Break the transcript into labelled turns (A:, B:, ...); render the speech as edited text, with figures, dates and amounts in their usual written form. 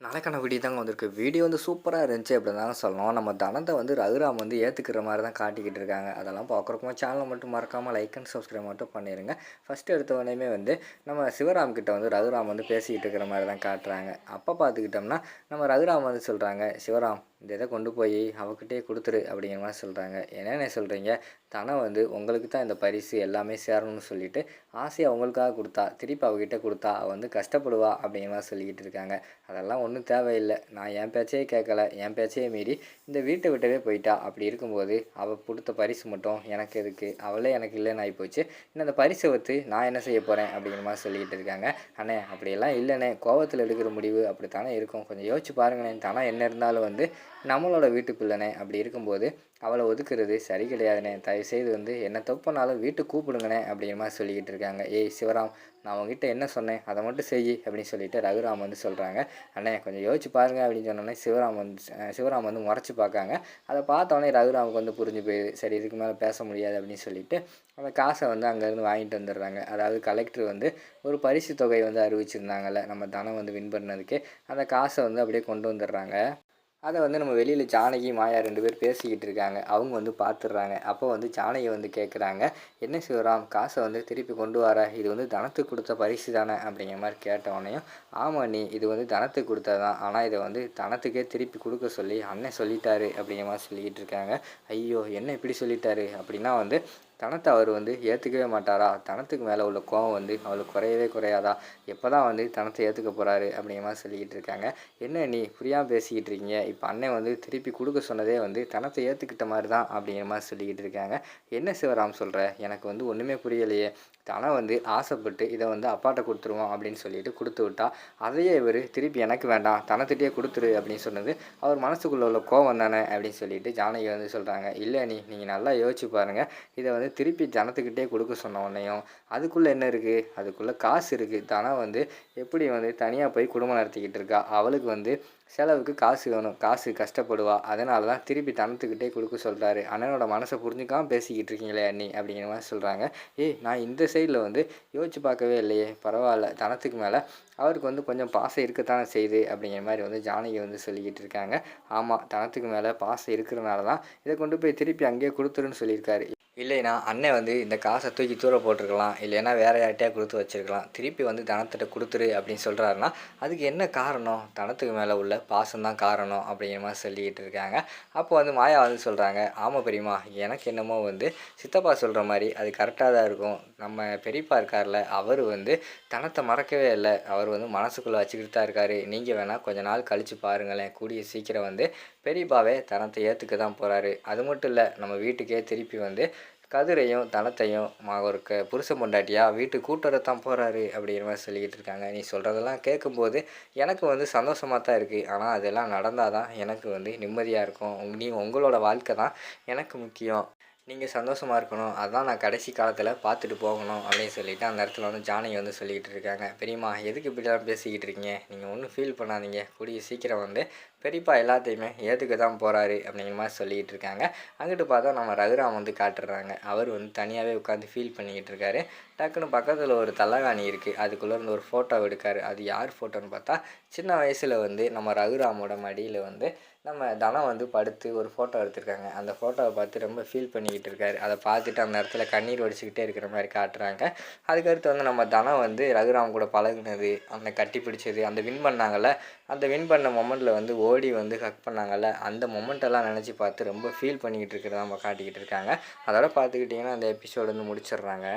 A: நாளைக்கான வீடியோ தாங்க வந்திருக்கு. வீடியோ வந்து சூப்பராக இருந்துச்சு அப்படின்னு தாங்க சொல்லணும். நம்ம தனத்தை வந்து ரகுராம் வந்து ஏற்றுக்கிற மாதிரி தான் காட்டிக்கிட்டு இருக்காங்க. அதெல்லாம் பார்க்குறப்போ சேனலை மட்டும் மறக்காமல் லைக் அண்ட் சப்ஸ்கிரைப் மட்டும் பண்ணிடுங்க. ஃபஸ்ட்டு எடுத்த உடனே வந்து நம்ம சிவராம் கிட்ட வந்து ரகுராம் வந்து பேசிக்கிட்டு இருக்கிற மாதிரி தான் காட்டுறாங்க. அப்போ பார்த்துக்கிட்டோம்னா நம்ம ரகுராம் வந்து சொல்கிறாங்க, சிவராம் இந்த இதை கொண்டு போய் அவகிட்டே கொடுத்துரு அப்படிங்கிற மாதிரி சொல்கிறாங்க. என்னென்ன சொல்கிறீங்க, தனம் வந்து உங்களுக்கு தான் இந்த பரிசு எல்லாமே சேரணும்னு சொல்லிட்டு ஆசையை அவங்களுக்காக கொடுத்தா திருப்பி அவகிட்ட கொடுத்தா அவள் வந்து கஷ்டப்படுவா அப்படிங்கிற மாதிரி சொல்லிக்கிட்டு இருக்காங்க. அதெல்லாம் ஒன்றும் தேவையில்லை, நான் என் பேச்சையே கேட்கல, என் பேச்சையே மீறி இந்த வீட்டை விட்டவே போயிட்டா. அப்படி இருக்கும்போது அவள் கொடுத்த பரிசு மட்டும் எனக்கு எதுக்கு, அவளே எனக்கு இல்லைன்னு ஆகிப்போச்சு. இன்னும் அந்த பரிசை வச்சு நான் என்ன செய்ய போகிறேன் அப்படிங்கிற மாதிரி சொல்லிக்கிட்டு இருக்காங்க. அண்ணே அப்படியெல்லாம் இல்லைண்ணே, கோவத்தில் எடுக்கிற முடிவு அப்படி தானே இருக்கும், கொஞ்சம் யோசிச்சு பாருங்கண்ணே. தானே என்ன இருந்தாலும் வந்து நம்மளோட வீட்டுக்குள்ளனே, அப்படி இருக்கும்போது அவளை ஒதுக்குறது சரி கிடையாதுண்ணே. தயவுசெய்து வந்து என்ன தப்புனாலும் வீட்டுக்கு கூப்பிடுங்கண்ணே அப்படிங்கிற மாதிரி சொல்லிக்கிட்டு இருக்காங்க. ஏய் சிவராம், நான் உங்ககிட்ட என்ன சொன்னேன் அதை மட்டும் செய் அப்படின்னு சொல்லிட்டு ரகுராம் வந்து சொல்கிறாங்க. அண்ணே கொஞ்சம் யோசிச்சு பாருங்க அப்படின்னு சொன்னோன்னே சிவராம் வந்து முறைச்சி பார்க்காங்க. அதை பார்த்தோன்னே ரகுராமுக்கு வந்து புரிஞ்சு போயிடுது, சரி இதுக்கு மேலே பேச முடியாது அப்படின்னு சொல்லிட்டு அந்த காசை வந்து அங்கேருந்து வாங்கிட்டு வந்துடுறாங்க. அதாவது கலெக்டர் வந்து ஒரு பரிசு தொகை வந்து அறிவிச்சிருந்தாங்கல்ல நம்ம தனம் வந்து வின் பண்ணதுக்கு, அந்த காசை வந்து அப்படியே கொண்டு வந்துடுறாங்க. அதை வந்து நம்ம வெளியில் ஜானகி மாயா 2 பேர் பேசிக்கிட்டு இருக்காங்க. அவங்க வந்து பார்த்துடுறாங்க. அப்போ வந்து ஜானகி வந்து கேட்குறாங்க, என்ன சிவராம் காசை வந்து திருப்பி கொண்டு வர, இது வந்து தனத்துக்கு கொடுத்த பரிசு தானே அப்படிங்கிற மாதிரி கேட்டவனையும், ஆமாம் நீ இது வந்து தனத்துக்கு கொடுத்ததான், ஆனால் இதை வந்து தனத்துக்கே திருப்பி கொடுக்க சொல்லி அண்ணன் சொல்லிட்டாரு அப்படிங்கிற மாதிரி சொல்லிக்கிட்டு இருக்காங்க. ஐயோ என்ன இப்படி சொல்லிட்டாரு அப்படின்னா வந்து தனத்தை அவர் வந்து ஏற்றுக்கவே மாட்டாரா, தனத்துக்கு மேலே உள்ள கோவம் வந்து அவளுக்கு குறையவே குறையாதா, எப்போ தான் வந்து தனத்தை ஏற்றுக்க போகிறாரு அப்படிங்கிற மாதிரி சொல்லிக்கிட்டு இருக்காங்க. என்ன நீ புரியாமல் பேசிக்கிட்டு இருக்கீங்க, இப்போ அண்ணன் வந்து திருப்பி கொடுக்க சொன்னதே வந்து தனத்தை ஏற்றுக்கிட்ட மாதிரி தான் அப்படிங்கிற மாதிரி சொல்லிக்கிட்டு இருக்காங்க. என்ன சிவராம் சொல்கிற, எனக்கு வந்து ஒன்றுமே புரியலையே. தனம் வந்து ஆசைப்பட்டு இதை வந்து அப்பாட்ட கொடுத்துருவோம் அப்படின்னு சொல்லிட்டு கொடுத்து விட்டா, அதையே இவர் திருப்பி எனக்கு வேண்டாம் தனத்திட்டே கொடுத்துரு அப்படின்னு சொன்னது அவர் மனசுக்குள்ளே உள்ள கோவம் தானே அப்படின்னு சொல்லிட்டு ஜானகி வந்து சொல்கிறாங்க. இல்லை நீங்கள் நல்லா யோசிச்சு பாருங்கள், இதை வந்து திருப்பி ஜனத்துக்கிட்டே கொடுக்க சொன்ன உடனேயும் அதுக்குள்ளே என்ன இருக்குது, அதுக்குள்ளே காசு இருக்குது. தனம் வந்து எப்படி வந்து தனியாக போய் குடும்பம் நடத்திக்கிட்டு இருக்கா, அவளுக்கு வந்து செலவுக்கு காசு வேணும், காசு கஷ்டப்படுவா, அதனால தான் திருப்பி தனத்துக்கிட்டே கொடுக்க சொல்கிறாரு. அண்ணனோட மனசை புரிஞ்சுக்காமல் பேசிக்கிட்டு இருக்கீங்களே அண்ணி அப்படிங்கிற மாதிரி சொல்கிறாங்க. ஏய் நான் இந்த சைடில் வந்து யோசிச்சு பார்க்கவே இல்லையே, பரவாயில்ல தனத்துக்கு மேலே அவருக்கு வந்து கொஞ்சம் பாசம் இருக்கத்தானே செய்யுது அப்படிங்கிற மாதிரி வந்து ஜானகி வந்து சொல்லிக்கிட்டு இருக்காங்க. ஆமாம் தனத்துக்கு மேலே பாசம் இருக்கிறனால தான் இதை கொண்டு போய் திருப்பி அங்கேயே கொடுத்துருன்னு சொல்லியிருக்காரு. இல்லைனா அண்ணன் வந்து இந்த காசை தூக்கி தூர போட்டிருக்கலாம், இல்லைன்னா வேறு யார்கிட்டயா கொடுத்து வச்சுருக்கலாம், திருப்பி வந்து தனத்திட்ட கொடுத்துரு அப்படின்னு சொல்கிறாருன்னா அதுக்கு என்ன காரணம், தனத்துக்கு மேலே உள்ள பாசம்தான் காரணம் அப்படிங்கிற மாதிரி சொல்லிக்கிட்டு இருக்காங்க. அப்போ வந்து மாயா வந்து சொல்கிறாங்க, ஆமாம் பெரியம்மா, எனக்கு என்னமோ வந்து சித்தப்பா சொல்கிற மாதிரி அது கரெக்டாக தான் இருக்கும். நம்ம பெரியப்பா இருக்கார்ல, அவர் வந்து தனத்தை மறக்கவே இல்லை, அவர் வந்து மனசுக்குள்ளே வச்சுக்கிட்டு தான் இருக்கார். நீங்கள் வேணால் கொஞ்ச நாள் கழித்து பாருங்களேன், கூடிய சீக்கிரம் வந்து பெரியப்பாவே தனத்தை ஏற்றுக்க தான் போகிறாரு. அது மட்டும் இல்லை, நம்ம வீட்டுக்கே திருப்பி வந்து கதிரையும் தனத்தையும் ஒரு புருஷன் பொண்டாட்டியாக வீட்டுக்கு கூட்டுறத்தான் போகிறாரு அப்படிங்கிற மாதிரி சொல்லிக்கிட்டு இருக்காங்க. நீ சொல்கிறதெல்லாம் கேட்கும்போது எனக்கு வந்து சந்தோஷமாக தான் இருக்குது, ஆனால் அதெல்லாம் நடந்தால் தான் எனக்கு வந்து நிம்மதியாக இருக்கும். உங்களோட வாழ்க்கை தான் எனக்கு முக்கியம், நீங்கள் சந்தோஷமாக இருக்கணும், அதான் நான் கடைசி காலத்தில் பார்த்துட்டு போகணும் அப்படின்னு சொல்லிவிட்டு அந்த இடத்துல வந்து ஜானகி வந்து சொல்லிக்கிட்டு இருக்காங்க. பெரியம்மா எதுக்கு இப்படிலாம் பேசிக்கிட்டு இருக்கீங்க, நீங்கள் ஒன்றும் ஃபீல் பண்ணாதீங்க, கூடிய சீக்கிரம் வந்து பெரியப்பா எல்லாத்தையுமே ஏற்றுக்க தான் போகிறாரு அப்படிங்கிற மாதிரி சொல்லிக்கிட்டு இருக்காங்க. அங்கிட்டு பார்த்தா நம்ம ரகுராம் வந்து காட்டுறாங்க. அவர் வந்து தனியாகவே உட்காந்து ஃபீல் பண்ணிக்கிட்டு இருக்காரு. டக்குன்னு பக்கத்தில் ஒரு தலகாணி இருக்குது, அதுக்குள்ளே இருந்து ஒரு ஃபோட்டோ எடுக்காரு. அது யார் ஃபோட்டோன்னு பார்த்தா சின்ன வயசில் வந்து நம்ம ரகுராமோட மடியில் வந்து நம்ம தனம் வந்து படுத்து ஒரு ஃபோட்டோ எடுத்திருக்காங்க. அந்த ஃபோட்டோவை பார்த்து ரொம்ப ஃபீல் பண்ணிக்கிட்டு இருக்காரு. அதை பார்த்துட்டு அந்த இடத்துல கண்ணீர் வடிச்சுக்கிட்டே இருக்கிற மாதிரி காட்டுறாங்க. அதுக்கடுத்து வந்து நம்ம தனம் வந்து ரகுராம் கூட பழகுனது, அந்த கட்டி பிடிச்சது, அந்த வின் பண்ணாங்கள்ல, அந்த வின் பண்ண மொமெண்ட்டில் வந்து ஓடி வந்து ஹக் பண்ணாங்கள்ல, அந்த மொமெண்ட்டெல்லாம் நினச்சி பார்த்து ரொம்ப ஃபீல் பண்ணிக்கிட்டு இருக்கிறத நம்ம காட்டிக்கிட்டு இருக்காங்க. அதோட பார்த்துக்கிட்டிங்கன்னா அந்த எபிசோடு வந்து முடிச்சிடுறாங்க.